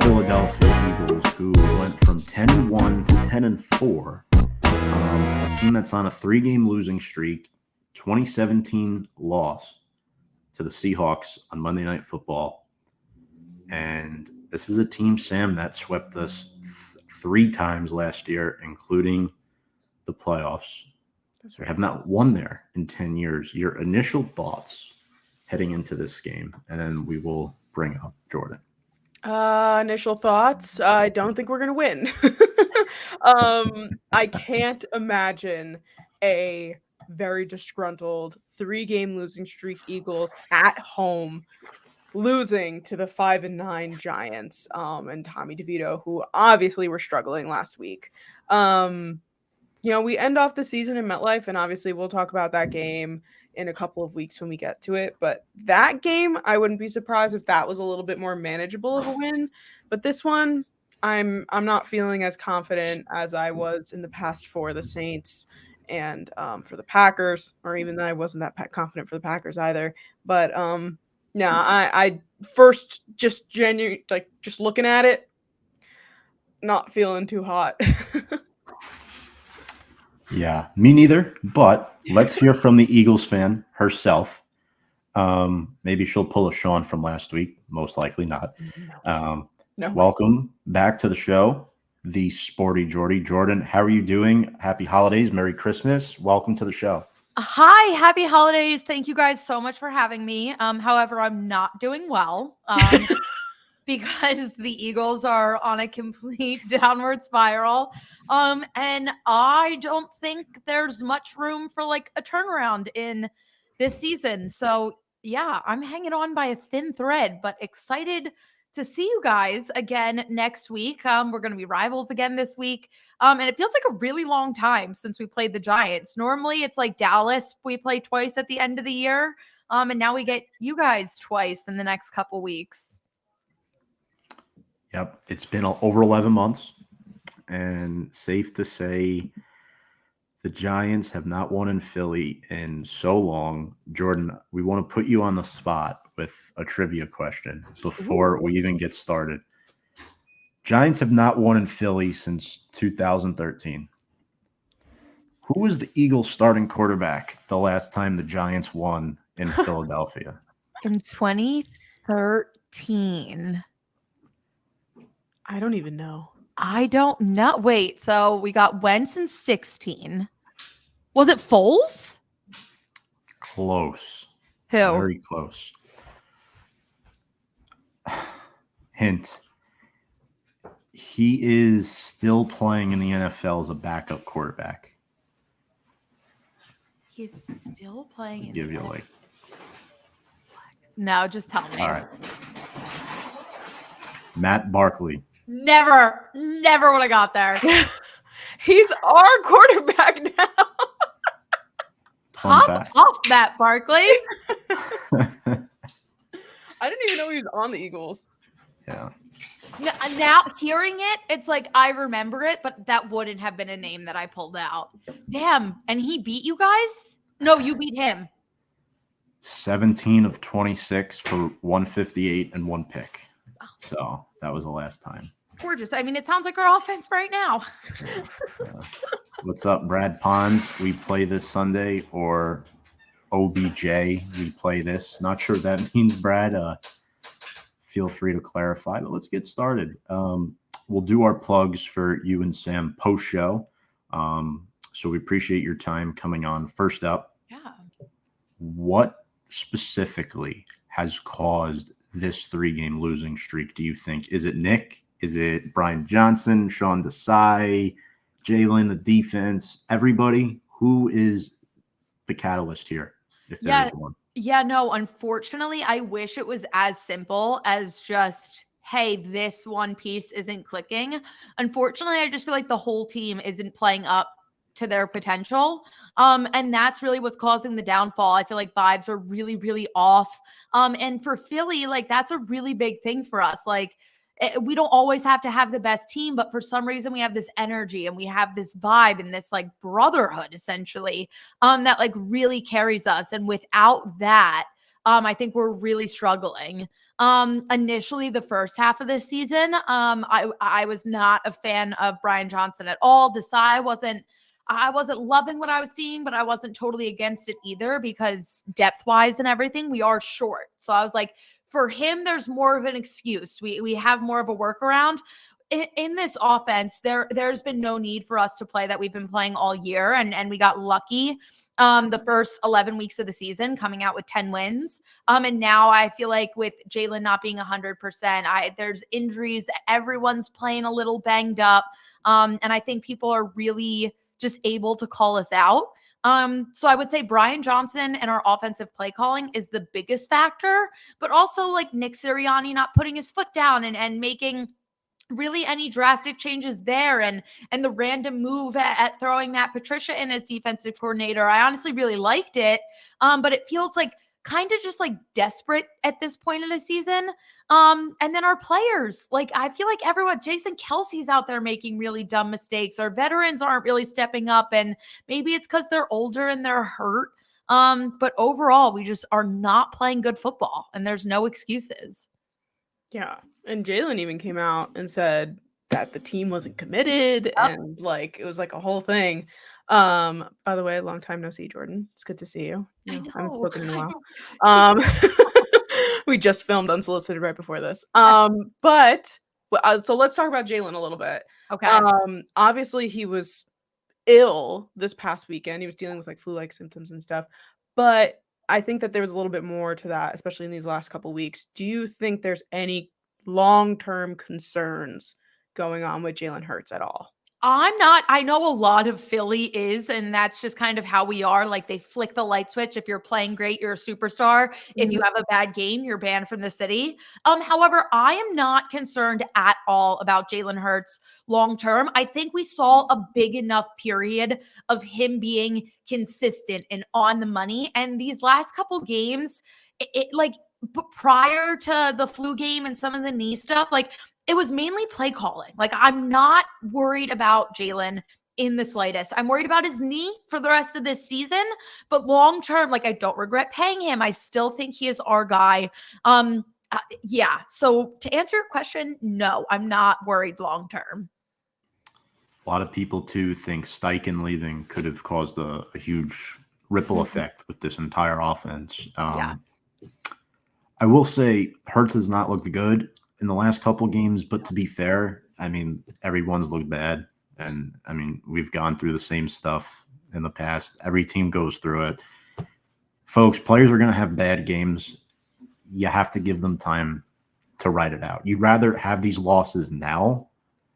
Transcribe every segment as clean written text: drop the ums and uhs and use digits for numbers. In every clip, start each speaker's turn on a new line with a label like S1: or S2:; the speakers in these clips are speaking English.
S1: Philadelphia Eagles, who went from 10-1 to 10-4. A team that's on a 3-game losing streak, 2017 loss to the Seahawks on Monday Night Football. And this is a team, Sam, that swept us 3 times last year, including the playoffs.
S2: That's
S1: We
S2: right.
S1: have not won there in 10 years. Your initial thoughts heading into this game, and then we will bring up Jordyn.
S2: Initial thoughts. I don't think we're gonna win. I can't imagine a very disgruntled 3-game losing streak Eagles at home losing to the 5-9 Giants. And Tommy DeVito, who obviously were struggling last week. We end off the season in MetLife, and obviously we'll talk about that game in a couple of weeks when we get to it. But that game, I wouldn't be surprised if that was a little bit more manageable of a win. But this one, I'm not feeling as confident as I was in the past for the Saints and for the Packers, or even though I wasn't that confident for the Packers either. But no, I first just just looking at it, not feeling too hot.
S1: Yeah, me neither, but let's hear from the Eagles fan herself. Maybe she'll pull a Sean from last week. Most likely not.
S2: No.
S1: Welcome back to the show, the sporty Jordy. Jordyn, how are you doing? Happy holidays. Merry Christmas. Welcome to the show.
S3: Hi, happy holidays. Thank you guys so much for having me. However, I'm not doing well because the Eagles are on a complete downward spiral. And I don't think there's much room for like a turnaround in this season. So yeah, I'm hanging on by a thin thread, but excited to see you guys again next week. We're going to be rivals again this week. And it feels like a really long time since we played the Giants. Normally it's like Dallas. We play twice at the end of the year. And now we get you guys twice in the next couple weeks.
S1: Yep, it's been over 11 months, and safe to say the Giants have not won in Philly in so long. Jordyn, we want to put you on the spot with a trivia question before we even get started. Giants have not won in Philly since 2013. Who was the Eagles starting quarterback the last time the Giants won in Philadelphia?
S3: In 2013.
S2: I don't even know.
S3: I don't know. Wait, so we got Wentz in 16. Was it Foles?
S1: Close.
S3: Who?
S1: Very close. Hint. He is still playing in the NFL as a backup quarterback.
S3: He's still playing.
S1: Give you like.
S3: No, just tell me.
S1: All right. Matt Barkley.
S3: Never would have got there.
S2: He's our quarterback now.
S3: Pop off, Matt Barkley.
S2: I didn't even know he was on the Eagles.
S1: Yeah.
S3: Now hearing it, it's like I remember it, but that wouldn't have been a name that I pulled out. Damn. And he beat you guys? No, you beat him.
S1: 17 of 26 for 158 and 1 pick. So that was the last time.
S3: Gorgeous. I mean, it sounds like our offense right now.
S1: What's up, Brad Pons? We play this Sunday, or OBJ, we play this. Not sure what that means, Brad. Feel free to clarify, but let's get started. We'll do our plugs for you and Sam post-show. So we appreciate your time coming on. First up, what specifically has caused this 3-game losing streak, do you think? Is it Nick? Is it Brian Johnson, Sean Desai, Jalen, the defense, everybody? Who is the catalyst here, if there is one?
S3: Yeah, no, unfortunately, I wish it was as simple as just, hey, this one piece isn't clicking. Unfortunately, I just feel like the whole team isn't playing up to their potential. And that's really what's causing the downfall. I feel like vibes are really, really off. And for Philly, like that's a really big thing for us. Like we don't always have to have the best team, but for some reason we have this energy and we have this vibe and this like brotherhood essentially that like really carries us. And without that, I think we're really struggling. Initially, the first half of this season, I was not a fan of Brian Johnson at all. I wasn't loving what I was seeing, but I wasn't totally against it either because depth-wise and everything, we are short. So I was like, for him, there's more of an excuse. We have more of a workaround. In this offense, there's been no need for us to play that we've been playing all year, and we got lucky the first 11 weeks of the season coming out with 10 wins. And now I feel like with Jalen not being 100%, there's injuries. Everyone's playing a little banged up. And I think people are really just able to call us out. So I would say Brian Johnson and our offensive play calling is the biggest factor, but also like Nick Sirianni not putting his foot down and making really any drastic changes there, and the random move at throwing Matt Patricia in as defensive coordinator. I honestly really liked it. But it feels like kind of just like desperate at this point in the season. And then our players, like I feel like everyone, Jason Kelsey's out there making really dumb mistakes. Our veterans aren't really stepping up, and maybe it's because they're older and they're hurt. But overall, we just are not playing good football, and there's no excuses.
S2: Yeah. And Jalen even came out and said that the team wasn't committed, and like it was like a whole thing. By the way, long time no see, Jordyn. It's good to see you.
S3: I know.
S2: Haven't spoken in a while. We just filmed Unsolicited right before this. But so let's talk about Jalen a little bit.
S3: Okay.
S2: Obviously he was ill this past weekend. He was dealing with like flu-like symptoms and stuff. But I think that there was a little bit more to that, especially in these last couple weeks. Do you think there's any long-term concerns going on with Jalen Hurts at all?
S3: I'm not. I know a lot of Philly is, and that's just kind of how we are. Like they flick the light switch. If you're playing great, you're a superstar. If you have a bad game, you're banned from the city. However, I am not concerned at all about Jalen Hurts long term. I think we saw a big enough period of him being consistent and on the money. And these last couple games, but prior to the flu game and some of the knee stuff, like it was mainly play calling. Like I'm not worried about Jalen in the slightest. I'm worried about his knee for the rest of this season, but long term, like I don't regret paying him. I still think he is our guy. Yeah. So to answer your question, no, I'm not worried long term.
S1: A lot of people too think Steichen leaving could have caused a huge ripple effect with this entire offense.
S3: Yeah.
S1: I will say Hurts has not looked good in the last couple games, but to be fair, I mean, everyone's looked bad. And I mean, we've gone through the same stuff in the past. Every team goes through it. Folks, players are going to have bad games. You have to give them time to ride it out. You'd rather have these losses now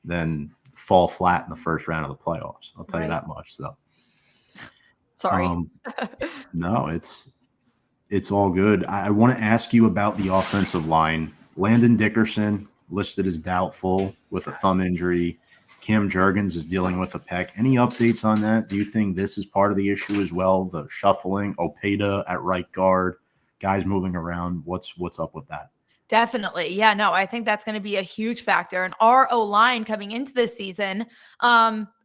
S1: than fall flat in the first round of the playoffs. I'll tell you that much. So,
S3: sorry.
S1: No, it's all good. I want to ask you about the offensive line. Landon Dickerson listed as doubtful with a thumb injury. Cam Jurgens is dealing with a pec. Any updates on that? Do you think this is part of the issue as well? The shuffling, Opeta at right guard, guys moving around. What's up with that?
S3: Definitely. Yeah, no, I think that's going to be a huge factor. And our O-line coming into this season,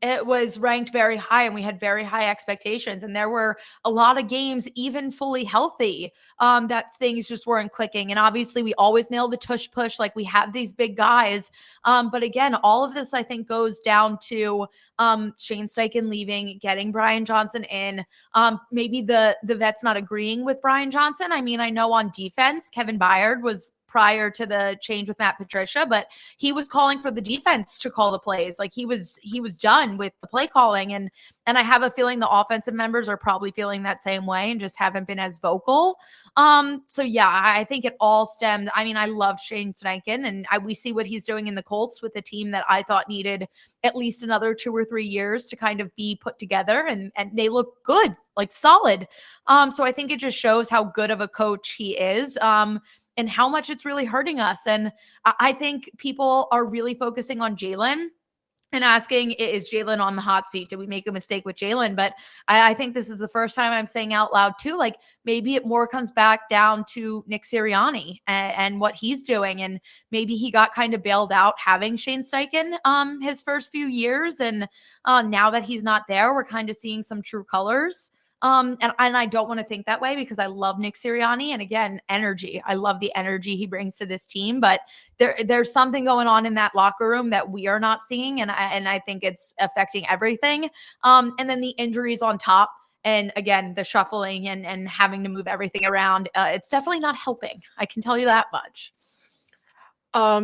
S3: it was ranked very high and we had very high expectations. And there were a lot of games, even fully healthy, that things just weren't clicking. And obviously we always nail the tush push. Like we have these big guys. But again, all of this, I think, goes down to Shane Steichen leaving, getting Brian Johnson in. Maybe the vets not agreeing with Brian Johnson. I mean, I know on defense, Kevin Byard was prior to the change with Matt Patricia, but he was calling for the defense to call the plays. Like he was done with the play calling. And I have a feeling the offensive members are probably feeling that same way and just haven't been as vocal. So yeah, I think it all stemmed. I mean, I love Shane Steichen and we see what he's doing in the Colts with a team that I thought needed at least another 2 or 3 years to kind of be put together, and they look good, like solid. So I think it just shows how good of a coach he is. And how much it's really hurting us. And I think people are really focusing on Jalen and asking, is Jalen on the hot seat? Did we make a mistake with Jalen? But I think this is the first time I'm saying out loud too, like maybe it more comes back down to Nick Sirianni and what he's doing. And maybe he got kind of bailed out having Shane Steichen his first few years. And now that he's not there, we're kind of seeing some true colors. And I don't want to think that way because I love Nick Sirianni. And again, energy. I love the energy he brings to this team, but there's something going on in that locker room that we are not seeing. And I think it's affecting everything. And then the injuries on top. And again, the shuffling and having to move everything around. It's definitely not helping. I can tell you that much.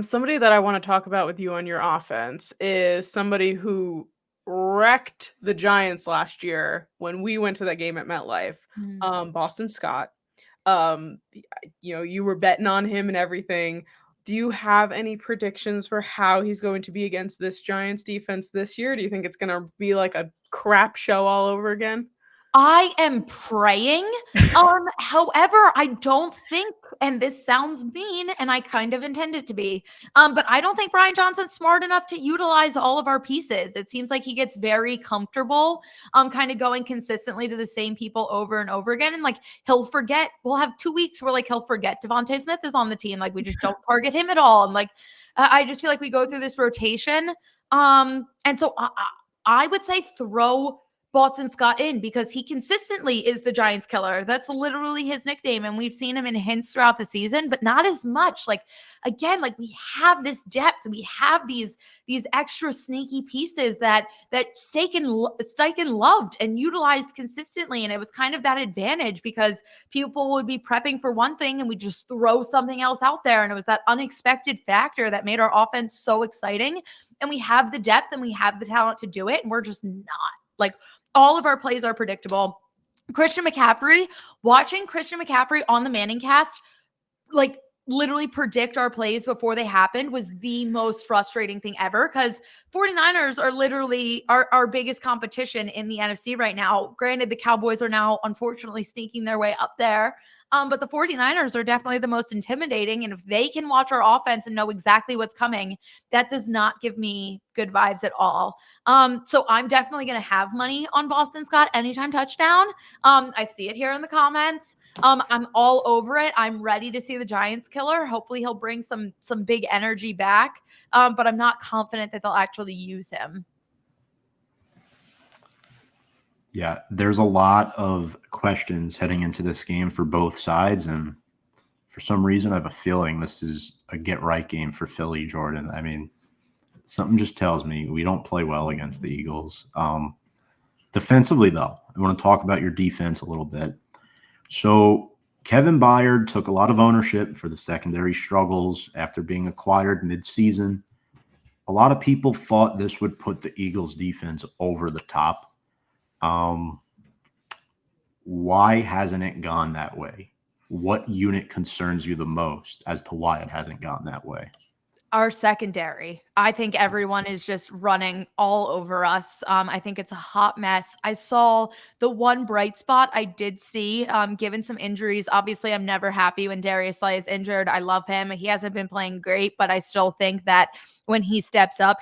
S2: Somebody that I want to talk about with you on your offense is somebody who wrecked the Giants last year when we went to that game at MetLife. Boston Scott. You were betting on him and everything. Do you have any predictions for how he's going to be against this Giants defense this year? Do you think it's going to be like a crap show all over again?
S3: I am praying. However, I don't think, and this sounds mean, and I kind of intend it to be, but I don't think Brian Johnson's smart enough to utilize all of our pieces. It seems like he gets very comfortable, kind of going consistently to the same people over and over again. And like, he'll forget, we'll have 2 weeks where like, he'll forget Devontae Smith is on the team. Like we just don't target him at all. And like, I just feel like we go through this rotation. And so I would say throw Boston Scott in because he consistently is the Giants killer. That's literally his nickname. And we've seen him in hints throughout the season, but not as much. Like, again, like we have this depth. We have these extra sneaky pieces that Steichen loved and utilized consistently. And it was kind of that advantage because people would be prepping for one thing and we just throw something else out there. And it was that unexpected factor that made our offense so exciting. And we have the depth and we have the talent to do it. And we're just not. Like all of our plays are predictable. Watching Christian McCaffrey on the Manning cast, like literally predict our plays before they happened was the most frustrating thing ever because 49ers are literally our biggest competition in the NFC right now. Granted, the Cowboys are now unfortunately sneaking their way up there. But the 49ers are definitely the most intimidating. And if they can watch our offense and know exactly what's coming, that does not give me good vibes at all. So I'm definitely going to have money on Boston Scott anytime touchdown. I see it here in the comments. I'm all over it. I'm ready to see the Giants killer. Hopefully he'll bring some big energy back. But I'm not confident that they'll actually use him.
S1: Yeah, there's a lot of questions heading into this game for both sides. And for some reason, I have a feeling this is a get-right game for Philly, Jordan. I mean, something just tells me we don't play well against the Eagles. Defensively, though, I want to talk about your defense a little bit. So Kevin Byard took a lot of ownership for the secondary struggles after being acquired mid-season. A lot of people thought this would put the Eagles' defense over the top. Why hasn't it gone that way? What unit concerns you the most as to why it hasn't gone that way?
S3: Our secondary. I think everyone is just running all over us. I think it's a hot mess. I saw the one bright spot I did see, given some injuries. Obviously, I'm never happy when Darius Slay is injured. I love him. He hasn't been playing great, but I still think that when he steps up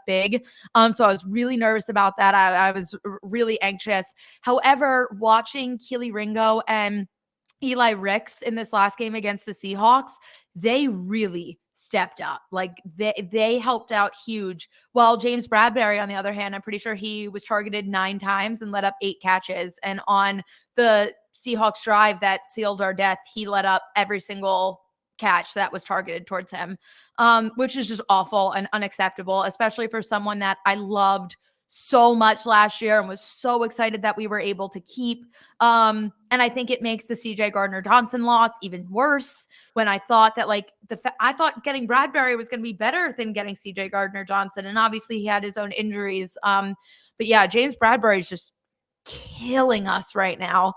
S3: big. So I was really nervous about that. I was really anxious. However, watching Keely Ringo and Eli Ricks in this last game against the Seahawks, they really stepped up. Like they helped out huge. While James Bradbury, on the other hand, I'm pretty sure he was targeted 9 times and let up 8 catches. And on the Seahawks drive that sealed our death, he let up every single catch that was targeted towards him, which is just awful and unacceptable, especially for someone that I loved so much last year and was so excited that we were able to keep. And I think it makes the CJ Gardner-Johnson loss even worse when I thought that I thought getting Bradbury was going to be better than getting CJ Gardner-Johnson. And obviously he had his own injuries. But yeah, James Bradbury is just killing us right now.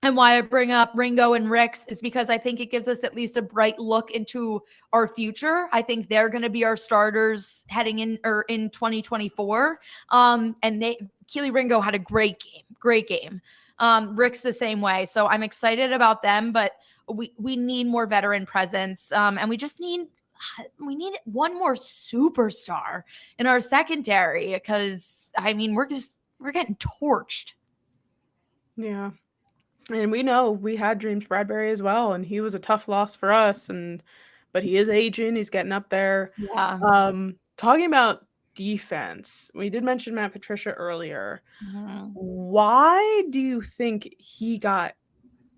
S3: And why I bring up Ringo and Ricks is because I think it gives us at least a bright look into our future. I think they're going to be our starters heading in 2024. And Keely Ringo had a great game. Ricks the same way. So I'm excited about them, but we need more veteran presence. And we need one more superstar in our secondary because I mean, we're getting torched.
S2: Yeah. And we know we had James Bradbury as well, and he was a tough loss for us. But he is aging; he's getting up there.
S3: Yeah.
S2: Talking about defense, we did mention Matt Patricia earlier.
S3: Mhm.
S2: Why do you think he got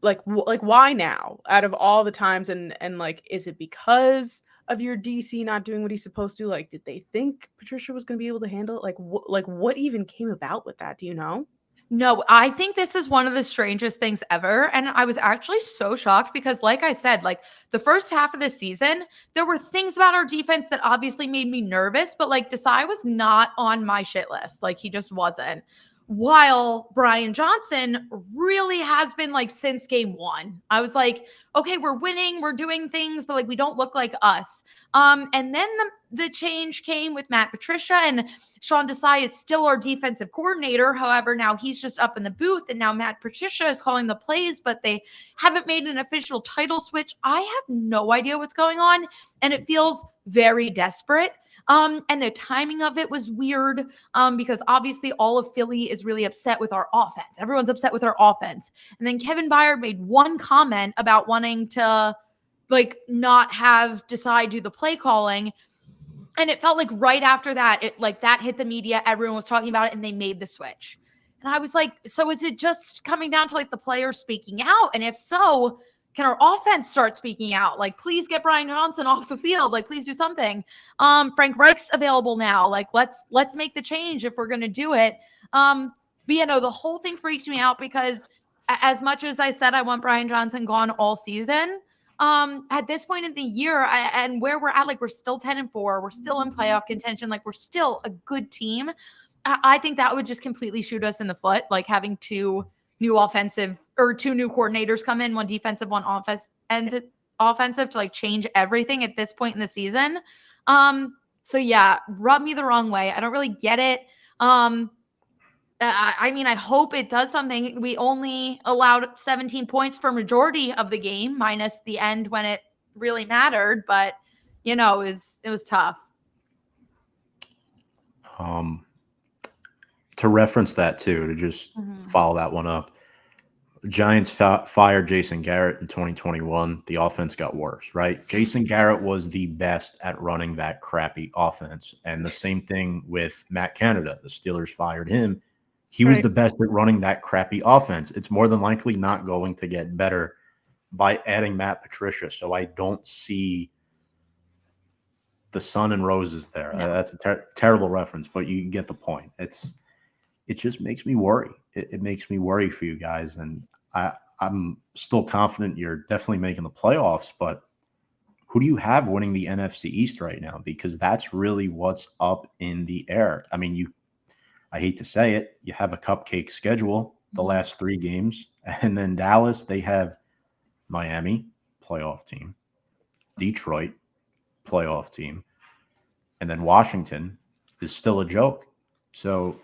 S2: like why now out of all the times, and like, is it because of your DC not doing what he's supposed to? Like, did they think Patricia was going to be able to handle it? Like what even came about with that? Do you know?
S3: No, I think this is one of the strangest things ever. And I was actually so shocked because, like I said, like the first half of the season, there were things about our defense that obviously made me nervous, but like Desai was not on my shit list. Like he just wasn't. While Brian Johnson really has been like since game one. I was like, okay, we're winning, we're doing things, but like we don't look like us. And then the change came with Matt Patricia, and Sean Desai is still our defensive coordinator. However, now he's just up in the booth, and now Matt Patricia is calling the plays, but they haven't made an official title switch. I have no idea what's going on, and it feels very desperate. And the timing of it was weird because obviously all of Philly is really upset with our offense. Everyone's upset with our offense. And then Kevin Byard made one comment about wanting to like not have Desai do the play calling. And it felt like right after that, it like that hit the media. Everyone was talking about it and they made the switch. And I was like, so is it just coming down to like the players speaking out? And if so, can our offense start speaking out? Like, please get Brian Johnson off the field. Like, please do something. Frank Reich's available now. Like, let's make the change if we're going to do it. But you know, the whole thing freaked me out because as much as I said I want Brian Johnson gone all season, at this point in the year and where we're at, like we're still 10-4, we're still in playoff contention, like we're still a good team. I think that would just completely shoot us in the foot, like having two new coordinators come in, one defensive, one offensive to like change everything at this point in the season. So yeah, rub me the wrong way. I don't really get it. I mean, I hope it does something. We only allowed 17 points for majority of the game, minus the end when it really mattered. But, you know, it was tough.
S1: To reference that too, to just follow that one up, Giants fired Jason Garrett in 2021. The offense got worse, right? Jason Garrett was the best at running that crappy offense. And the same thing with Matt Canada. The Steelers fired him. He was the best at running that crappy offense. It's more than likely not going to get better by adding Matt Patricia. So I don't see the sun and roses there. No. That's a terrible reference, but you get the point. It just makes me worry. It makes me worry for you guys. And I'm still confident you're definitely making the playoffs, but who do you have winning the NFC East right now? Because that's really what's up in the air. I mean, I hate to say it, you have a cupcake schedule the last 3 games, and then Dallas, they have Miami, playoff team, Detroit, playoff team, and then Washington is still a joke. So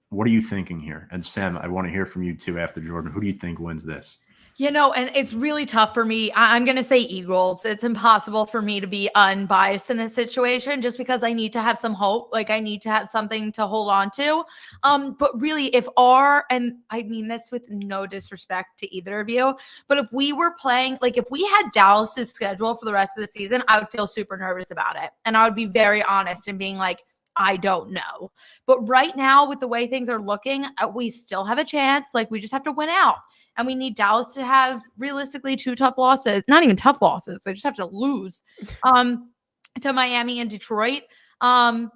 S1: what are you thinking here? And Sam, I want to hear from you too after Jordyn. Who do you think wins this?
S3: You know, and it's really tough for me. I'm going to say Eagles. It's impossible for me to be unbiased in this situation just because I need to have some hope. Like I need to have something to hold on to. But really, and I mean this with no disrespect to either of you, but if we were playing, like if we had Dallas's schedule for the rest of the season, I would feel super nervous about it. And I would be very honest in being like, I don't know. But right now, with the way things are looking, we still have a chance. Like we just have to win out. And we need Dallas to have realistically 2 tough losses. Not even tough losses. They just have to lose to Miami and Detroit. And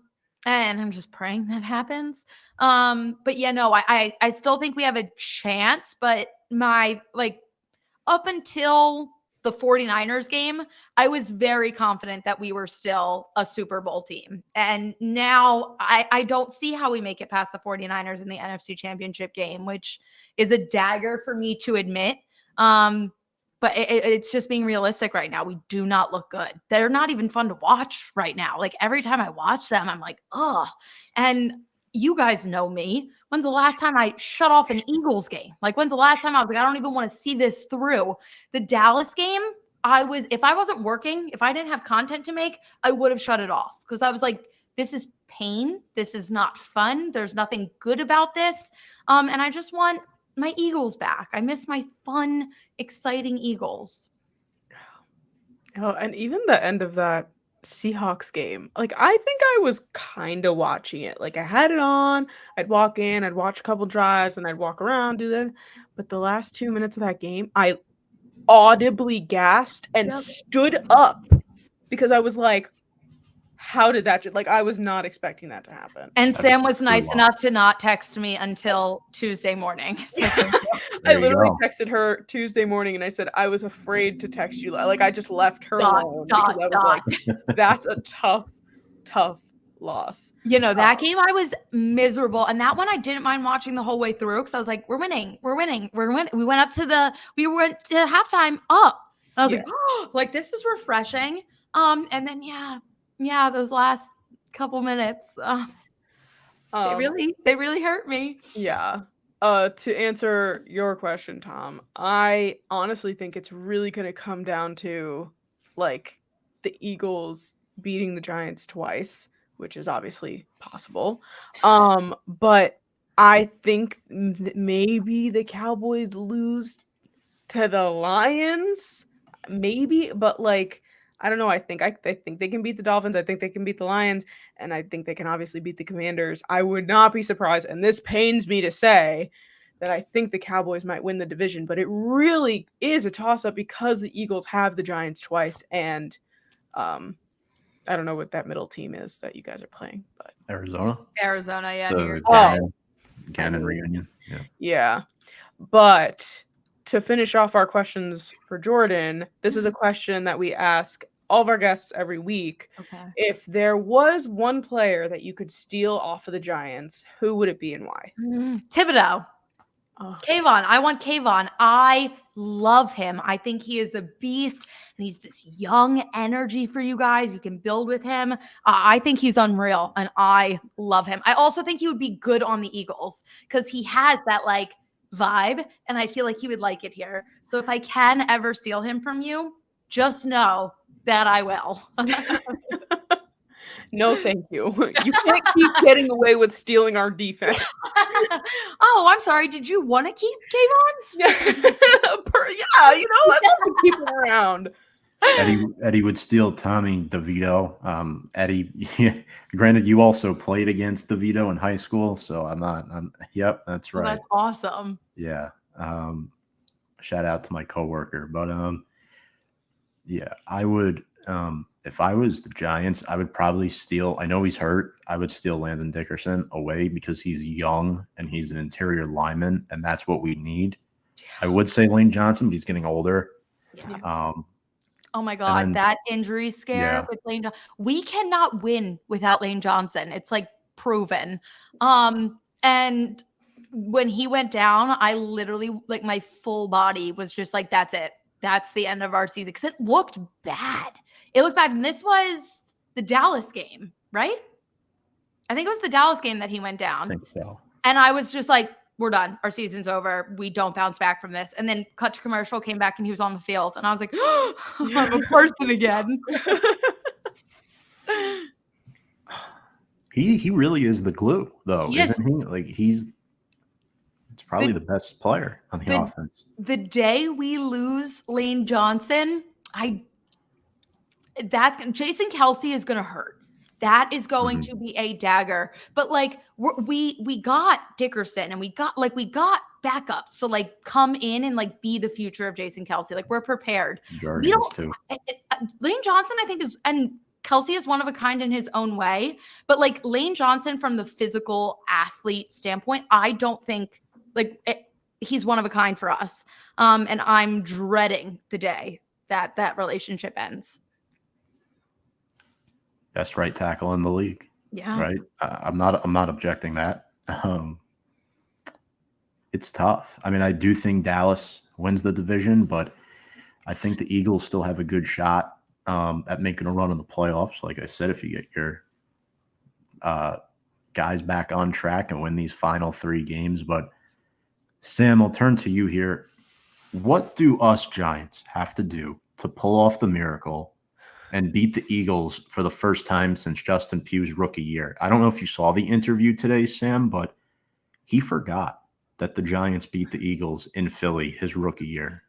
S3: I'm just praying that happens. But yeah, no, I still think we have a chance. But up until the 49ers game, I was very confident that we were still a Super Bowl team. And now I don't see how we make it past the 49ers in the NFC Championship game, which is a dagger for me to admit. But it's just being realistic right now. We do not look good. They're not even fun to watch right now. Like every time I watch them, I'm like, ugh. And you guys know me. When's the last time I shut off an Eagles game? Like, when's the last time I was like, I don't even want to see this through? The Dallas game, if I wasn't working, if I didn't have content to make, I would have shut it off because I was like, this is pain. This is not fun. There's nothing good about this. And I just want my Eagles back. I miss my fun, exciting Eagles.
S2: Oh, and even the end of that Seahawks game, like, I think I was kinda watching it, like, I had it on, I'd walk in, I'd watch a couple drives, and I'd walk around, do that, but the last 2 minutes of that game, I audibly gasped and
S3: Yep.
S2: stood up because I was like, "How did that like, I was not expecting that to happen.
S3: And
S1: That is
S3: Sam was
S1: too
S3: nice
S1: long.
S3: enough to not text me until Tuesday morning. So thank you.
S2: I
S1: There you
S2: literally
S1: go.
S2: texted her Tuesday morning, and I said, "I was afraid to text you," like, I just left her
S3: Dot,
S2: alone because
S3: dot,
S2: I was
S3: dot.
S2: like, "That's a tough, tough loss."
S3: You know, that game I was miserable. And that one I didn't mind watching the whole way through because I was like, we're winning. We went to halftime up. And I was
S2: Yeah.
S3: like, oh, like this is refreshing. And then those last couple minutes, they really hurt me.
S2: Yeah. To answer your question, Tom, I honestly think it's really gonna come down to, like, the Eagles beating the Giants twice, which is obviously possible. But I think maybe the Cowboys lose to the Lions, maybe, but, like, I don't know, I think they can beat the Dolphins, I think they can beat the Lions, and I think they can obviously beat the Commanders. I would not be surprised, and this pains me to say, that I think the Cowboys might win the division, but it really is a toss-up because the Eagles have the Giants twice, and, I don't know what that middle team is that you guys are playing, but
S1: Arizona.
S3: Arizona, yeah, New
S1: The
S3: Year's
S2: Oh.
S3: Day.
S1: Gannon reunion. Yeah.
S2: Yeah. But to finish off our questions for Jordyn, this is a question that we ask all of our guests every week.
S3: Okay.
S2: If there was one player that you could steal off of the Giants, who would it be and why?
S3: Thibodeau.
S2: Oh,
S3: Kayvon. I want Kayvon. I love him. I think he is a beast and he's this young energy for you guys. You can build with him. I think he's unreal and I love him. I also think he would be good on the Eagles because he has that like vibe and I feel like he would like it here. So if I can ever steal him from you, just know that I will.
S2: no, thank you. You can't keep getting away with stealing our defense.
S3: Oh, I'm sorry. Did you want to keep Kayvon?
S2: Yeah, you know, I'd love to keep him around.
S1: Eddie would steal Tommy DeVito. Eddie, granted, you also played against DeVito in high school, so yep, that's
S3: Well,
S1: right.
S3: that's awesome.
S1: Yeah. Shout out to my coworker. But yeah, I would if I was the Giants, I would probably steal. I know he's hurt. I would steal Landon Dickerson away because he's young and he's an interior lineman, and that's what we need. I would say Lane Johnson, but he's getting older.
S3: Yeah. Oh my God,
S1: then-
S3: that injury scare with Lane Johnson. We cannot win without Lane Johnson. It's like proven. And when he went down, I literally like my full body was just like, that's it. That's the end of our season. Because it looked bad. It looked bad. And this was the Dallas game, right? I think it was the Dallas game that he went down.
S1: I think so.
S3: And I was just like, we're done. Our season's over. We don't bounce back from this. And then cut to commercial, came back and he was on the field. And I was like, oh, I'm a person again.
S1: He really is the glue, though,
S3: Yes.
S1: isn't he? Like it's probably the best player on the offense.
S3: The day we lose Lane Johnson, Jason Kelsey is gonna hurt. That is going to be a dagger. But like we got Dickerson and we got backups to like come in and like be the future of Jason Kelsey. Like we're prepared.
S1: Jordyn is too.
S3: Lane Johnson, I think, and Kelsey is one of a kind in his own way. But like Lane Johnson, from the physical athlete standpoint, I don't think he's one of a kind for us. And I'm dreading the day that relationship ends.
S1: Best right tackle in the league.
S3: Yeah.
S1: Right. I'm not objecting that. It's tough. I mean, I do think Dallas wins the division, but I think the Eagles still have a good shot at making a run in the playoffs. Like I said, if you get your guys back on track and win these final 3 games. But Sam, I'll turn to you here. What do us Giants have to do to pull off the miracle and beat the Eagles for the first time since Justin Pugh's rookie year? I don't know if you saw the interview today, Sam, but he forgot that the Giants beat the Eagles in Philly his rookie year.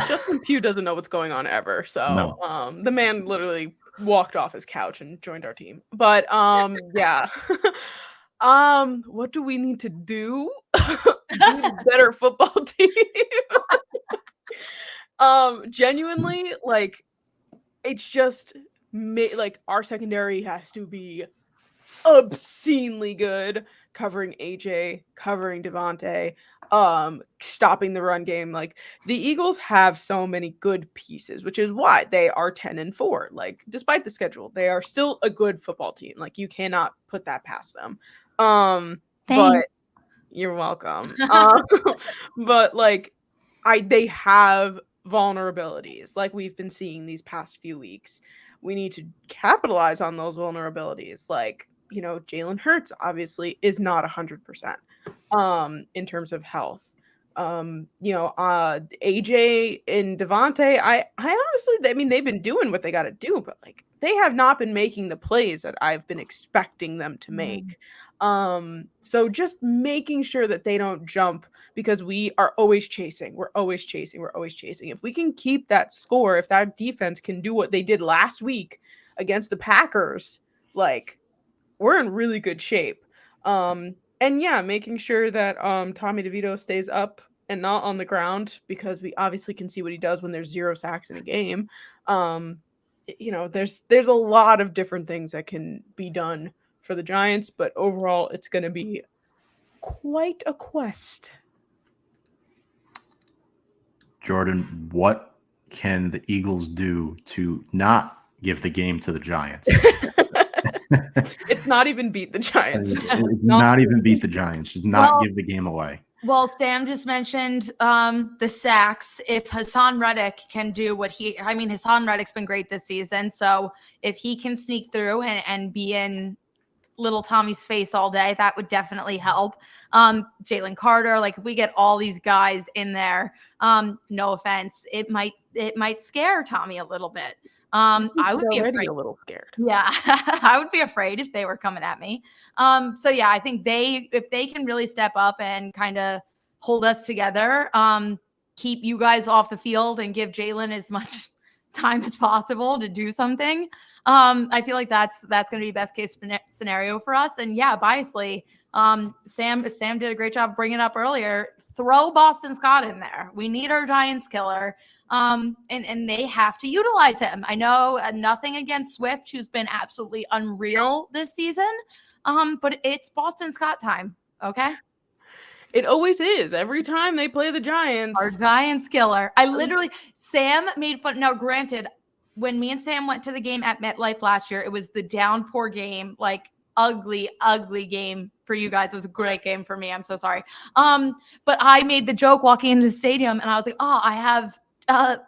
S2: Justin Pugh doesn't know what's going on ever. So
S1: No.
S2: the man literally walked off his couch and joined our team. But yeah. What do we need to do? Be a better football team. Genuinely, like, it's just like our secondary has to be obscenely good, covering AJ, covering Devontae, stopping the run game. Like, the Eagles have so many good pieces, which is why they are 10-4. Like, despite the schedule, they are still a good football team. Like, you cannot put that past them. But
S3: Thanks.
S2: you're welcome. But like, they have vulnerabilities, like we've been seeing these past few weeks. We need to capitalize on those vulnerabilities. Like, Jalen Hurts obviously is not 100% in terms of health. AJ and Devontae, I honestly, I mean, they've been doing what they got to do, but like, they have not been making the plays that I've been expecting them to make. So just making sure that they don't jump, because we are always chasing. We're always chasing. If we can keep that score, if that defense can do what they did last week against the Packers, like, we're in really good shape. And yeah, making sure that Tommy DeVito stays up and not on the ground, because we obviously can see what he does when there's 0 sacks in a game. There's a lot of different things that can be done for the Giants, but overall it's going to be quite a quest.
S1: Jordyn, what can the Eagles do to not give the game to the Giants?
S2: It's not even beat the Giants.
S1: It's not even beat the Giants. Just not give the game away.
S3: Well, Sam just mentioned the sacks. If Hassan Reddick can do what Hassan Reddick's been great this season. So if he can sneak through and be in little Tommy's face all day, that would definitely help. Jalen Carter, like, if we get all these guys in there, no offense, it might scare Tommy a little bit. I would be afraid.
S2: A little scared.
S3: Yeah, I would be afraid if they were coming at me. So yeah, I think if they can really step up and kind of hold us together, keep you guys off the field and give Jalen as much time as possible to do something. I feel like that's going to be best case scenario for us. And yeah, biasly, Sam did a great job bringing up earlier. Throw Boston Scott in there. We need our Giants killer. And they have to utilize him. I know nothing against Swift, who's been absolutely unreal this season. But it's Boston Scott time. Okay.
S2: It always is. Every time they play the Giants.
S3: Our Giants killer. Sam made fun. Now, granted, when me and Sam went to the game at MetLife last year, it was the downpour game, like ugly game for you guys. It was a great game for me. I'm so sorry. But I made the joke walking into the stadium and I was like, I have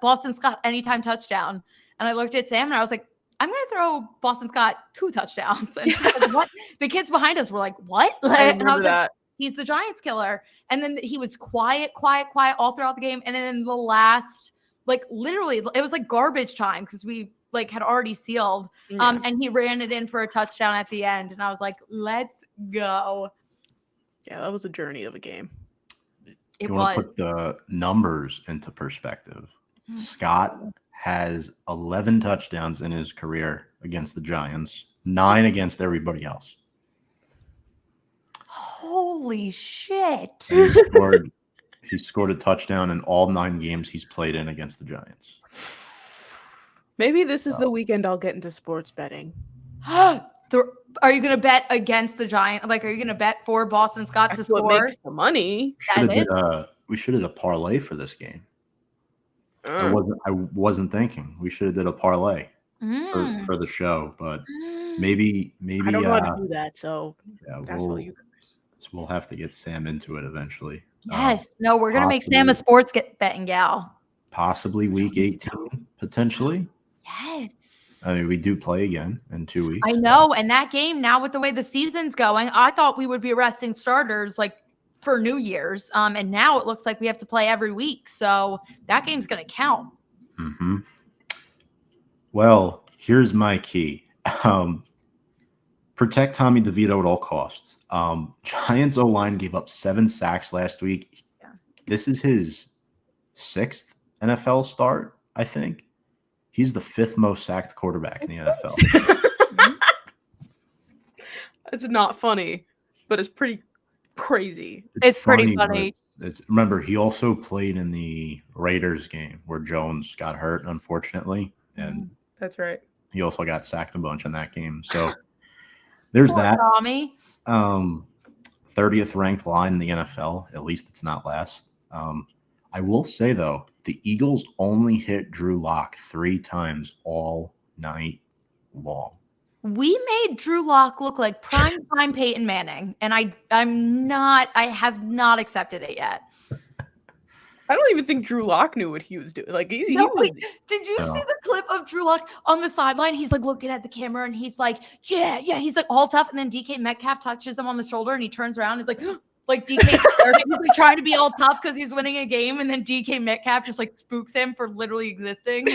S3: Boston Scott anytime touchdown. And I looked at Sam and I was like, I'm going to throw Boston Scott 2 touchdowns. And like, what? The kids behind us were like, what? And I was like, he's the Giants killer. And then he was quiet all throughout the game. And then the last, like, literally, it was like garbage time because we like had already sealed.
S2: Yeah.
S3: And he ran it in for a touchdown at the end. And I was like, let's go.
S2: Yeah, that was a journey of a game.
S3: It
S1: you
S3: was.
S1: want to put the numbers into perspective. Scott has 11 touchdowns in his career against the Giants, 9 against everybody else.
S3: Holy shit.
S1: And he scored a touchdown in all 9 games he's played in against the Giants.
S2: Maybe this is the weekend I'll get into sports betting.
S3: Are you going to bet against the Giants? Like, are you going to bet for Boston Scott
S2: That's
S3: to score?
S2: what makes the money.
S1: We should have did a parlay for this game. I wasn't thinking. We should have did a parlay for the show, but maybe
S2: I don't know how to do that, so that's all you guys.
S1: We'll have to get Sam into it eventually.
S3: Yes. No, we're going to make Sam a sports betting gal.
S1: Possibly week 18, potentially.
S3: Yes.
S1: I mean, we do play again in 2 weeks.
S3: I know. And that game, now with the way the season's going, I thought we would be resting starters like for New Year's. And now it looks like we have to play every week. So that game's going to count.
S1: Mm-hmm. Well, here's my key. Protect Tommy DeVito at all costs. Giants O-line gave up 7 sacks last week. Yeah. This is his 6th NFL start, I think. He's the 5th most sacked quarterback in the NFL.
S2: It's not funny, but it's pretty crazy.
S3: It's pretty
S1: but
S3: funny.
S1: Remember, he also played in the Raiders game where Jones got hurt, unfortunately, and
S2: That's right.
S1: he also got sacked a bunch in that game. So there's
S3: Poor
S1: that.
S3: Tommy.
S1: 30th ranked line in the NFL. At least it's not last. I will say, though, the Eagles only hit Drew Lock 3 times all night long.
S3: We made Drew Lock look like prime time Peyton Manning, and I have not accepted it yet.
S2: I don't even think Drew Lock knew what he was doing. Like he was.
S3: Did you see the clip of Drew Lock on the sideline? He's like looking at the camera and he's like, yeah. He's like all tough, and then DK Metcalf touches him on the shoulder and he turns around. And he's like DK, he's like trying to be all tough because he's winning a game, and then DK Metcalf just like spooks him for literally existing.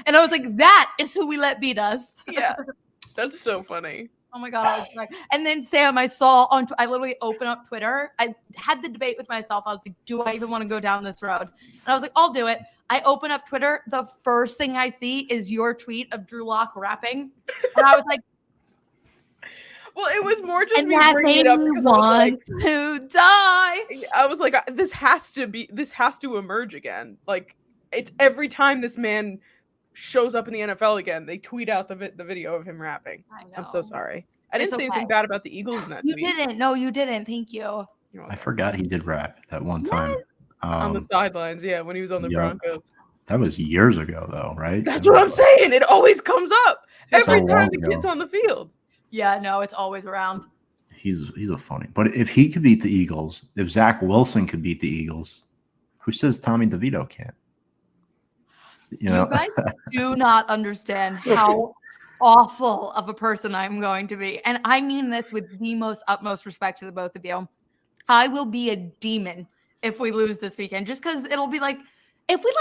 S3: And I was like, that is who we let beat us.
S2: Yeah, that's so funny.
S3: Oh my God. I was like, and then Sam, I literally opened up Twitter. I had the debate with myself. I was like, do I even want to go down this road? And I was like, I'll do it. I open up Twitter. The first thing I see is your tweet of Drew Lock rapping. And I was like,
S2: well, it was more just
S3: and
S2: me
S3: that
S2: bringing
S3: made
S2: it up
S3: me
S2: because I was like,
S3: to die.
S2: I was like, this has to emerge again. Like, it's every time this man shows up in the NFL again, they tweet out the video of him rapping.
S3: I know.
S2: I'm so sorry. I didn't say
S3: okay.
S2: anything bad about the Eagles in that
S3: You
S2: tweet.
S3: didn't. No, you didn't. Thank you.
S1: I forgot he did rap that one time.
S2: On the sidelines, yeah, when he was on the Broncos.
S1: That was years ago, though, right?
S2: That's what I'm saying. It always comes up every
S1: So
S2: time
S1: long
S2: the
S1: ago.
S2: kid's on the field.
S3: Yeah, no, it's always around.
S1: He's a funny. But if he could beat the Eagles, if Zach Wilson could beat the Eagles, who says Tommy DeVito can't? You know,
S3: guys do not understand how awful of a person I'm going to be. And I mean this with the most utmost respect to the both of you. I will be a demon if we lose this weekend, just because it'll be like, if we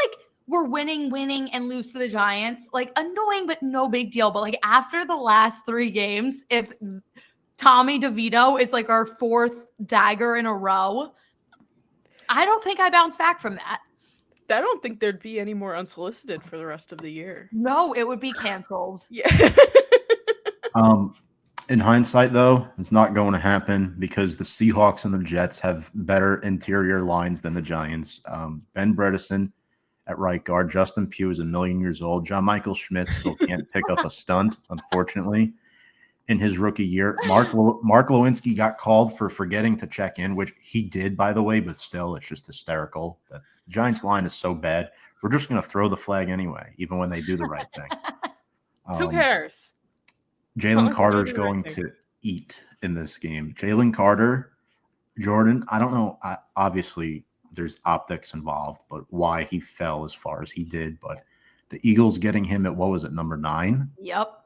S3: we're winning and lose to the Giants, like annoying, but no big deal. But like after the last 3 games, if Tommy DeVito is like our 4th dagger in a row, I don't think I bounce back from that.
S2: I don't think there'd be any more unsolicited for the rest of the year.
S3: No, it would be canceled.
S2: Yeah.
S1: In hindsight, though, it's not going to happen because the Seahawks and the Jets have better interior lines than the Giants. Ben Bredesen at right guard. Justin Pugh is 1,000,000 years old. John Michael Schmidt still can't pick up a stunt, unfortunately, in his rookie year. Mark Lewinsky got called for forgetting to check in, which he did, by the way, but still, it's just hysterical. The Giants line is so bad. We're just going to throw the flag anyway, even when they do the right thing.
S2: Who cares?
S1: Jalen Carter's going to eat in this game. Jalen Carter, Jordan, I don't know. Obviously, there's optics involved, but why he fell as far as he did. But the Eagles getting him at, what was it, number 9?
S3: Yep.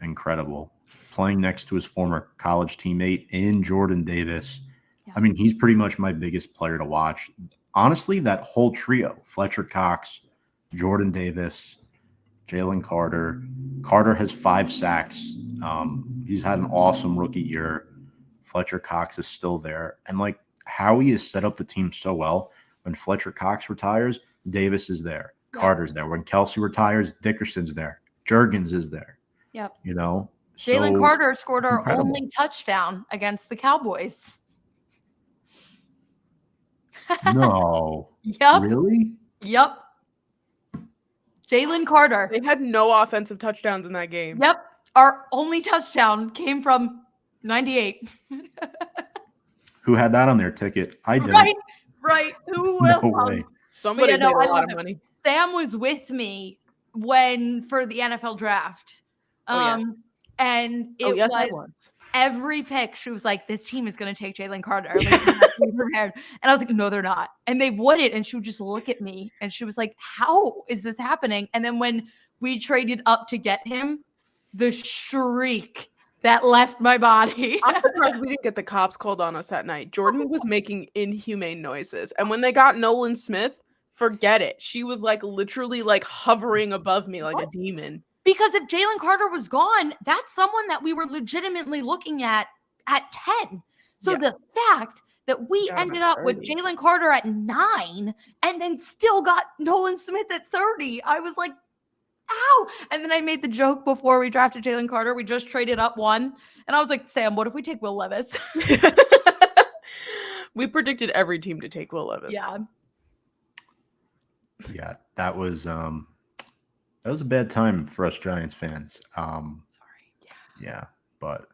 S1: Incredible. Playing next to his former college teammate in Jordan Davis.
S3: Yeah.
S1: I mean, he's pretty much my biggest player to watch. Honestly, that whole trio, Fletcher Cox, Jordan Davis, Jalen Carter. Carter has 5 sacks. He's had an awesome rookie year. Fletcher Cox is still there. And like Howie has set up the team so well. When Fletcher Cox retires, Davis is there.
S3: Yep.
S1: Carter's there. When Kelsey retires, Dickerson's there. Jurgens is there.
S3: Yep.
S1: You know?
S3: Jalen
S1: So
S3: Carter scored our
S1: incredible.
S3: only touchdown against the Cowboys.
S1: No.
S3: Yep.
S1: Really?
S3: Yep. Jalen Carter.
S2: They had no offensive touchdowns in that game.
S3: Yep. Our only touchdown came from 98.
S1: Who had that on their ticket? I did.
S3: Right. Who
S1: No
S3: will?
S1: way.
S2: Somebody
S3: But yeah,
S2: made
S3: no,
S2: a
S3: I
S2: lot
S3: love
S2: of
S3: him.
S2: money.
S3: Sam was with me for the NFL draft.
S2: Oh, yes.
S3: And it
S2: yes, I
S3: was
S2: was.
S3: every pick. She was like, this team is going to take Jalen Carter. Like, you have to be prepared. And I was like, no, they're not. And they wouldn't. And she would just look at me and she was like, how is this happening? And then when we traded up to get him, the shriek that left my body.
S2: I'm surprised we didn't get the cops called on us that night. Jordan was making inhumane noises. And when they got Nolan Smith, forget it. She was like literally like hovering above me like a demon.
S3: Because if Jalen Carter was gone, that's someone that we were legitimately looking at 10. So
S2: Yeah.
S3: the fact that we
S2: Got him
S3: ended
S2: at
S3: up with
S2: 30.
S3: Jalen Carter at 9 and then still got Nolan Smith at 30. I was like, ow. And then I made the joke before we drafted Jalen Carter. We just traded up 1. And I was like, Sam, what if we take Will Levis?
S2: We predicted every team to take Will Levis.
S1: Yeah, that was a bad time for us Giants fans.
S3: Sorry.
S1: Yeah, but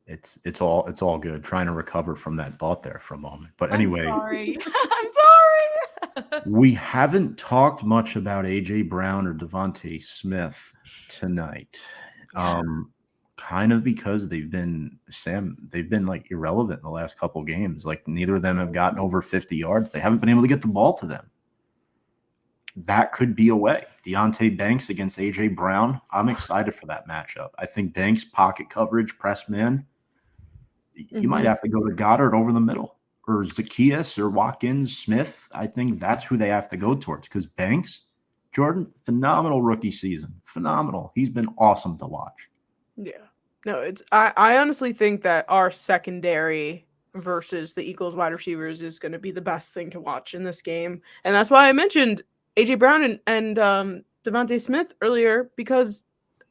S1: it's all good. Trying to recover from that thought there for a moment. But anyway,
S3: I'm sorry. I'm sorry.
S1: we haven't talked much about AJ Brown or Devontae Smith tonight.
S3: Yeah.
S1: Kind of because they've been like irrelevant in the last couple games. Like neither of them have gotten over 50 yards. They haven't been able to get the ball to them. That could be a way. Deonte Banks against AJ Brown. I'm excited for that matchup. I think Banks pocket coverage, press man. You might have to go to Goddard over the middle, or Zacchaeus or Watkins Smith. I think that's who they have to go towards because Banks, Jordyn, phenomenal rookie season. Phenomenal. He's been awesome to watch.
S2: Yeah. No, I honestly think that our secondary versus the Eagles wide receivers is going to be the best thing to watch in this game. And that's why I mentioned AJ Brown and Devontae Smith earlier, because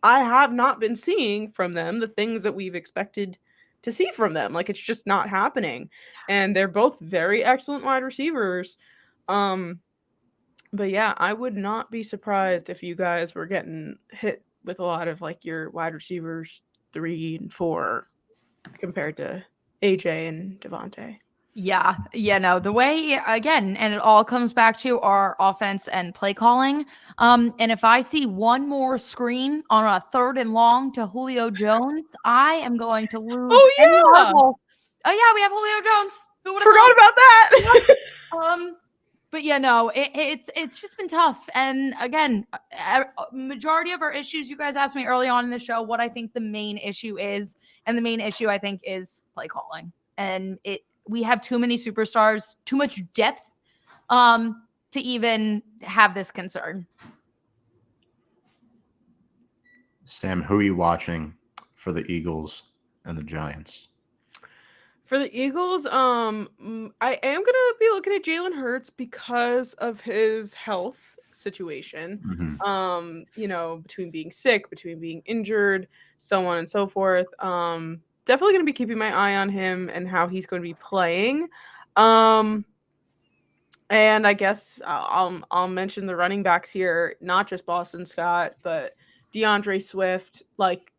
S2: I have not been seeing from them the things that we've expected to see from them. Like, it's just not happening. And they're both very excellent wide receivers. But yeah, I would not be surprised if you guys were getting hit with a lot of like your wide receivers 3 and 4 compared to AJ and Devontae.
S3: Yeah, no, the way, again, and it all comes back to our offense and play calling. And if I see one more screen on a 3rd and long to Julio Jones, I am going to lose.
S2: Oh, yeah.
S3: any marble. Oh yeah, we have Julio Jones. Who would've
S2: Forgot about that.
S3: But yeah, no, it's just been tough. And again, majority of our issues, you guys asked me early on in the show what I think the main issue is. And the main issue, I think, is play calling. And we have too many superstars, too much depth to even have this concern.
S1: Sam, who are you watching for the Eagles and the Giants?
S2: For the Eagles, I am gonna be looking at Jalen Hurts because of his health situation. Between being sick, between being injured, so on and so forth. Definitely gonna be keeping my eye on him and how he's going to be playing. And I guess I'll mention the running backs here, not just Boston Scott, but DeAndre Swift. Like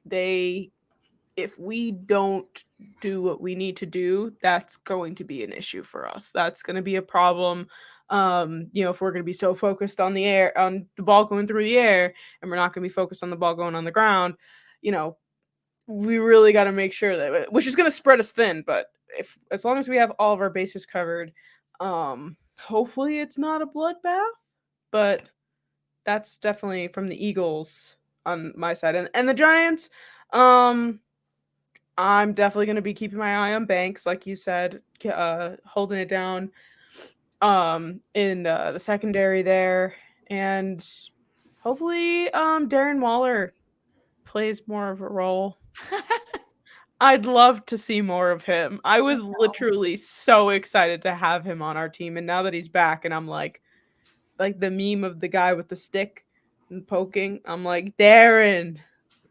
S2: if we don't do what we need to do, that's going to be an issue for us. That's going to be a problem. If we're going to be so focused on the ball going through the air, and we're not going to be focused on the ball going on the ground, we really got to make sure that, which is going to spread us thin. But as long as we have all of our bases covered, hopefully it's not a bloodbath. But that's definitely from the Eagles on my side, and the Giants. I'm definitely going to be keeping my eye on Banks, like you said, holding it down in the secondary there. And hopefully Darren Waller plays more of a role. I'd love to see more of him. I was literally so excited to have him on our team. And now that he's back and I'm like the meme of the guy with the stick and poking, I'm like, Darren,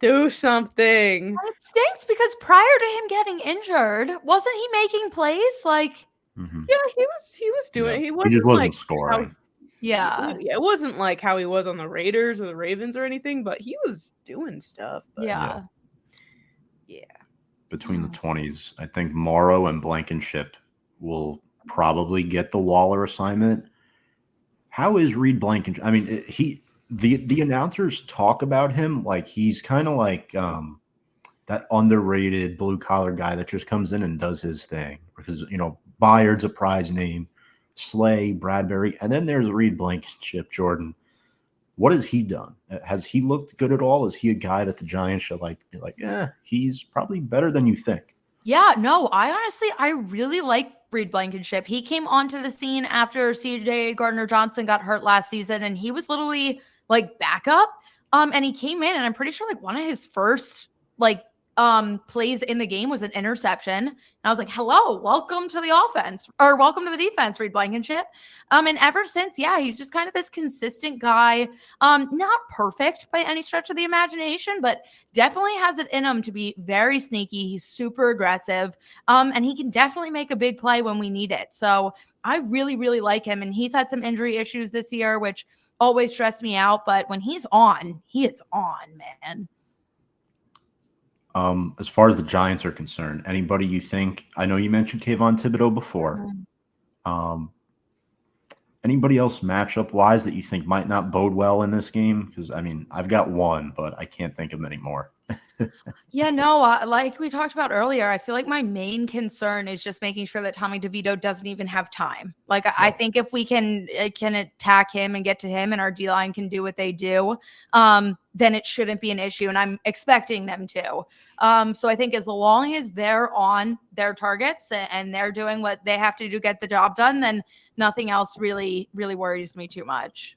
S2: do something.
S3: And it stinks because prior to him getting injured, wasn't he making plays? Like,
S2: yeah, he was doing it. He
S1: just wasn't scoring.
S2: It wasn't like how he was on the Raiders or the Ravens or anything, but he was doing stuff. But
S3: yeah.
S1: Between the 20s, I think Morrow and Blankenship will probably get the Waller assignment. How is Reed Blankenship? I mean, the announcers talk about him like he's kind of like that underrated blue collar guy that just comes in and does his thing because Bayard's a prize name, Slay, Bradbury, and then there's Reed Blankenship. Jordyn, what has he done? Has he looked good at all? Is he a guy that the Giants should be like, yeah, he's probably better than you think?
S3: Yeah, no, I really like Reed Blankenship. He came onto the scene after CJ Gardner-Johnson got hurt last season, and he was literally like backup. And he came in, and I'm pretty sure like one of his first plays in the game was an interception. And I was like, hello, welcome to the offense, or welcome to the defense, Reed Blankenship. And ever since, he's just kind of this consistent guy. Not perfect by any stretch of the imagination, but definitely has it in him to be very sneaky. He's super aggressive. And he can definitely make a big play when we need it. So I really, really like him. And he's had some injury issues this year, which always stress me out. But when he's on, he is on, man.
S1: As far as the Giants are concerned, anybody you think, I know you mentioned Kayvon Thibodeau before. Anybody else matchup wise that you think might not bode well in this game? Because I mean, I've got one, but I can't think of many more.
S3: Like we talked about earlier, I feel like my main concern is just making sure that Tommy DeVito doesn't even have time. Like, I think if we can attack him and get to him and our D-line can do what they do, then it shouldn't be an issue. And I'm expecting them to. So I think as long as they're on their targets and they're doing what they have to do to get the job done, then nothing else really, really worries me too much.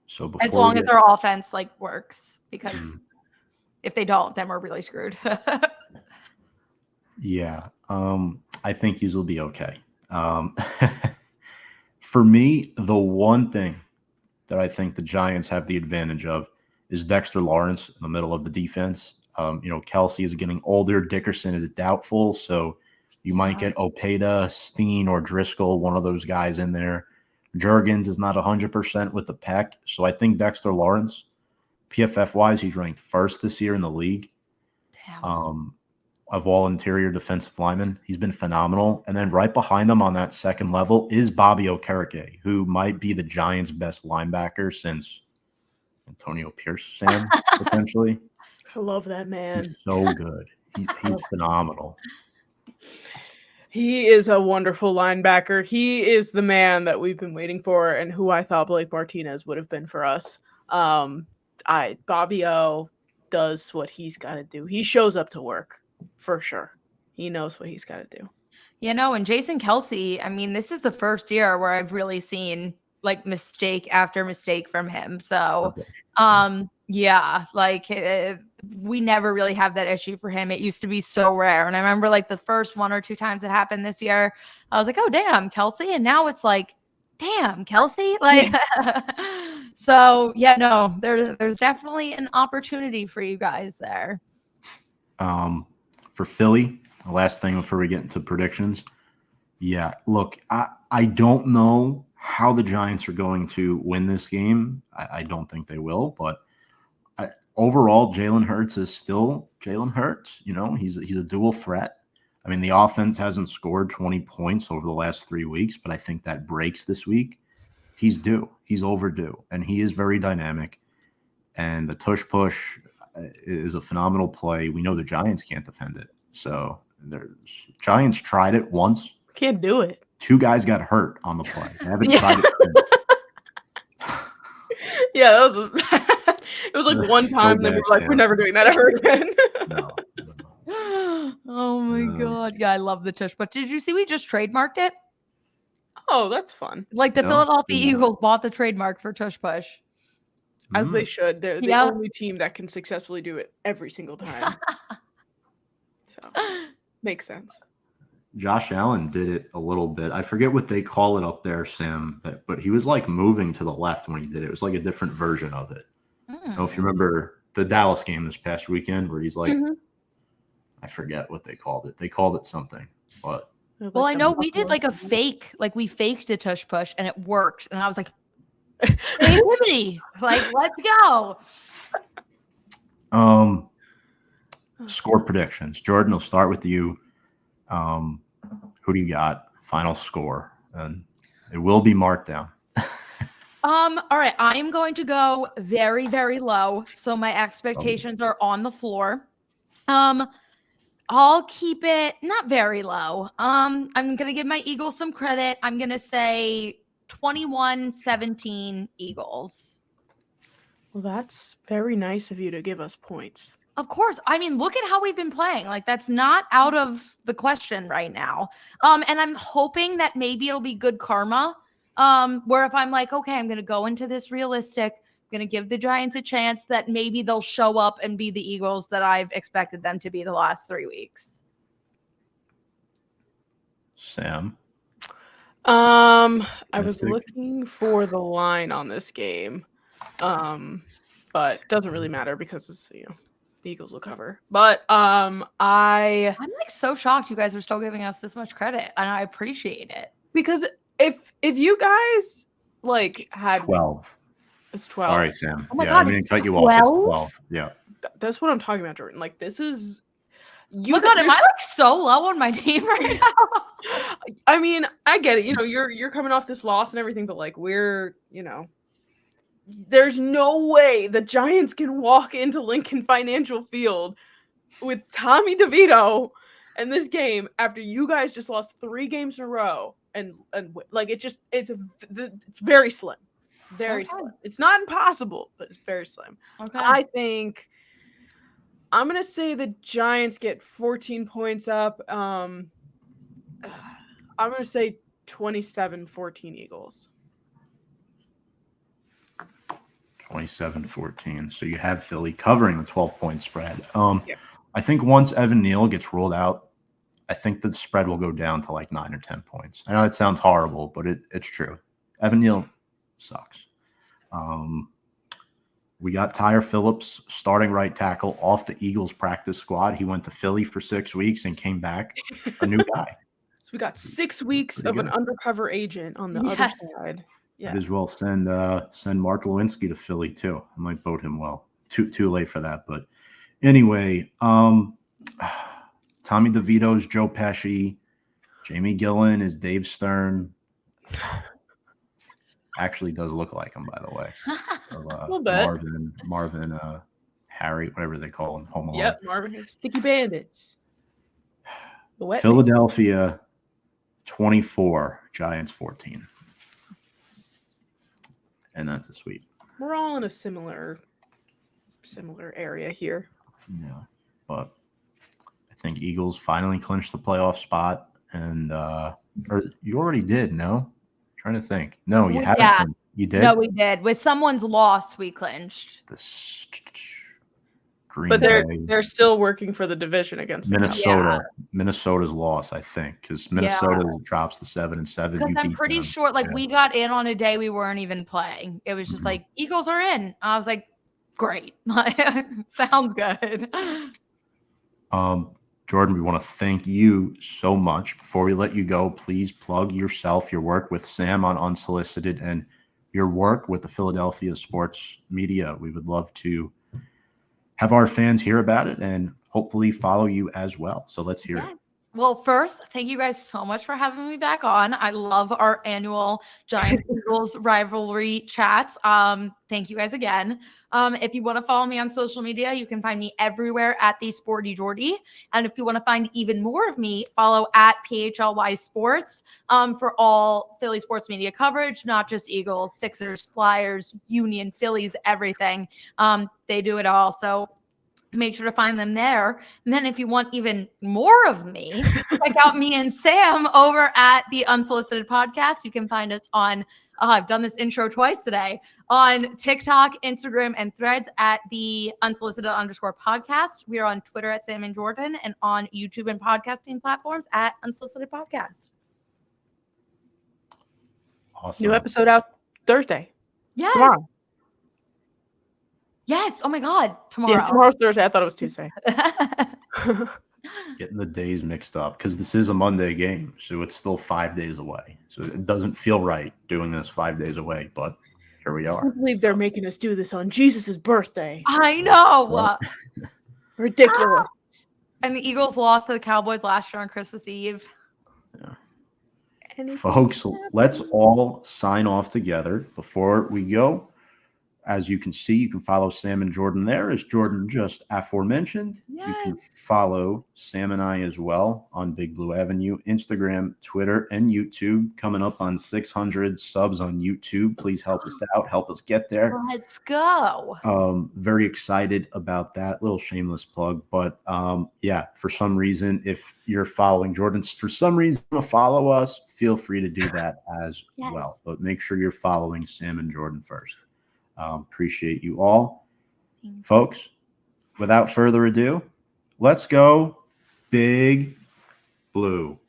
S1: So
S3: as long as their offense works, because if they don't, then we're really screwed.
S1: Yeah. I think these will be okay. For me, the one thing that I think the Giants have the advantage of is Dexter Lawrence in the middle of the defense. Kelsey is getting older. Dickerson is doubtful. So you might get Opeta, Steen, or Driscoll, one of those guys in there. Jurgens is not 100% with the pec. So I think Dexter Lawrence, PFF-wise, he's ranked first this year in the league. Of all interior defensive linemen. He's been phenomenal. And then right behind him on that second level is Bobby Okereke, who might be the Giants' best linebacker since Antonio Pierce, Sam, potentially.
S2: I love that man.
S1: He's so good. He's phenomenal.
S2: He is a wonderful linebacker. He is the man that we've been waiting for and who I thought Blake Martinez would have been for us. Bobby O does what he's got to do. He shows up to work for sure. He knows what he's got to do.
S3: And Jason Kelsey, I mean, this is the first year where I've really seen mistake after mistake from him. So, we never really have that issue for him. It used to be so rare. And I remember the first one or two times it happened this year, I was like, oh, damn, Kelsey. And now it's damn, Kelsey. So there's definitely an opportunity for you guys there.
S1: For Philly, the last thing before we get into predictions. Yeah, look, I don't know how the Giants are going to win this game. I don't think they will, but overall, Jalen Hurts is still Jalen Hurts. He's a dual threat. I mean, the offense hasn't scored 20 points over the last 3 weeks, but I think that breaks this week. He's due. He's overdue, and he is very dynamic. And the tush push is a phenomenal play. We know the Giants can't defend it. So Giants tried it once.
S2: Can't do it.
S1: 2 guys got hurt on the play. They haven't tried it.
S2: Yeah, that was it was one time so and we were we're never doing that ever again.
S1: No.
S3: Oh my God. Yeah, I love the tush. But did you see we just trademarked it?
S2: Oh, that's fun.
S3: Philadelphia Eagles bought the trademark for tush push.
S2: As they should. They're the only team that can successfully do it every single time. So, makes sense.
S1: Josh Allen did it a little bit. I forget what they call it up there, Sam, but he was moving to the left when he did it. It was a different version of it. I don't know if you remember the Dallas game this past weekend where he's I forget what they called it. They called it something. But
S3: well, I know we did a fake, we faked a tush push and it worked. And I was like, creativity, let's go.
S1: Score predictions. Jordyn, we'll start with you. Who do you got? Final score. And it will be marked down.
S3: All right. I am going to go very, very low. So my expectations are on the floor. I'll keep it not very low. I'm going to give my Eagles some credit. I'm going to say 21-17 Eagles.
S2: Well, that's very nice of you to give us points.
S3: Of course. I mean, look at how we've been playing. That's not out of the question right now. And I'm hoping that maybe it'll be good karma. Where if I'm okay, I'm going to go into this realistic, going to give the Giants a chance that maybe they'll show up and be the Eagles that I've expected them to be the last 3 weeks.
S1: Sam.
S2: I was
S1: Mystic.
S2: looking for the line on this game, but doesn't really matter because it's, the Eagles will cover. But I'm like
S3: so shocked you guys are still giving us this much credit, and I appreciate it.
S2: Because if you guys like had
S1: 12.
S2: It's 12.
S1: Sorry, Sam.
S3: Oh my
S1: God,
S3: God,
S1: I mean, cut you
S3: 12?
S1: off. It's 12. Yeah.
S2: That's what I'm talking about, Jordyn. Like, this is
S3: Oh my God, am I like so low on my team right now?
S2: I mean, I get it. You're coming off this loss and everything, but like we're, there's no way the Giants can walk into Lincoln Financial Field with Tommy DeVito in this game after you guys just lost 3 games in a row, and like it's very slim, very slim. It's not impossible, but it's very slim.
S3: Okay.
S2: I think I'm gonna say the Giants get 14 points up. I'm gonna say 27-14 Eagles.
S1: 27-14. So you have Philly covering the 12-point spread.
S2: Yeah.
S1: I think once Evan Neal gets ruled out, I think the spread will go down to like 9 or 10 points. I know it sounds horrible, but it's true. Evan Neal sucks. We got Tyre Phillips, starting right tackle, off the Eagles practice squad. He went to Philly for 6 weeks and came back a new guy.
S2: So we got 6 weeks
S1: Pretty
S2: of
S1: good.
S2: an undercover agent on the other side. Yeah.
S1: Might as well send Mark Lewinsky to Philly too. I might vote him well. Too late for that, but anyway, Tommy DeVito's Joe Pesci, Jamie Gillen is Dave Stern. Actually does look like him, by the way.
S2: A little bit.
S1: Marvin, Harry, whatever they call him, Home Alone.
S2: Yep, Marvin, Sticky Bandits.
S1: Philadelphia 24, Giants 14. And that's a sweep.
S2: We're all in a similar area here.
S1: Yeah, but I think Eagles finally clinched the playoff spot, and or you already did, no? Trying to think. No, you haven't.
S3: Yeah.
S1: You did?
S3: No, we did. With someone's loss, we clinched.
S1: Green
S2: But
S1: Bay,
S2: they're still working for the division against
S1: Minnesota. Minnesota's loss, I think, because Minnesota drops the 7-7.
S3: Because I'm pretty sure, we got in on a day we weren't even playing. It was just like, Eagles are in. I was like, great. Sounds good.
S1: Jordyn, we want to thank you so much. Before we let you go, please plug yourself, your work with Sam on Unsolicited, and your work with the Philadelphia sports media. We would love to have our fans hear about it and hopefully follow you as well. So let's hear it.
S3: Well, first, thank you guys so much for having me back on. I love our annual Giants Eagles rivalry chats. Thank you guys again. If you want to follow me on social media, you can find me everywhere at the Sporty Jordy. And if you want to find even more of me, follow at PHLY Sports for all Philly sports media coverage, not just Eagles, Sixers, Flyers, Union, Phillies, everything. They do it all. So make sure to find them there. And then if you want even more of me, check out me and Sam over at the Unsolicited Podcast. You can find us on, I've done this intro twice today, on TikTok, Instagram, and Threads at the Unsolicited_podcast. We are on Twitter at Sam and Jordyn, and on YouTube and podcasting platforms at Unsolicited Podcast.
S1: Awesome.
S2: New episode out Thursday.
S3: Yes.
S2: Tomorrow.
S3: Yes. Oh my God. Tomorrow.
S2: Yeah, tomorrow's Thursday. I thought it was Tuesday.
S1: Getting the days mixed up because this is a Monday game, so it's still 5 days away. So it doesn't feel right doing this 5 days away, but here we
S2: I
S1: are.
S2: can't believe they're making us do this on Jesus' birthday.
S3: I know.
S1: Well,
S2: Ridiculous.
S3: And the Eagles lost to the Cowboys last year on Christmas Eve.
S1: Folks, let's all sign off together before we go. As you can see, you can follow Sam and Jordyn there, as Jordyn just aforementioned.
S3: Yes.
S1: You can follow Sam and I as well on Big Blue Avenue, Instagram, Twitter, and YouTube. Coming up on 600 subs on YouTube. Please help us out. Help us get there.
S3: Let's go.
S1: Very excited about that. Little shameless plug. But yeah, for some reason, if you're following Jordyn, for some reason, to follow us, feel free to do that as well. But make sure you're following Sam and Jordyn first. Appreciate you all. Folks, without further ado, let's go Big Blue.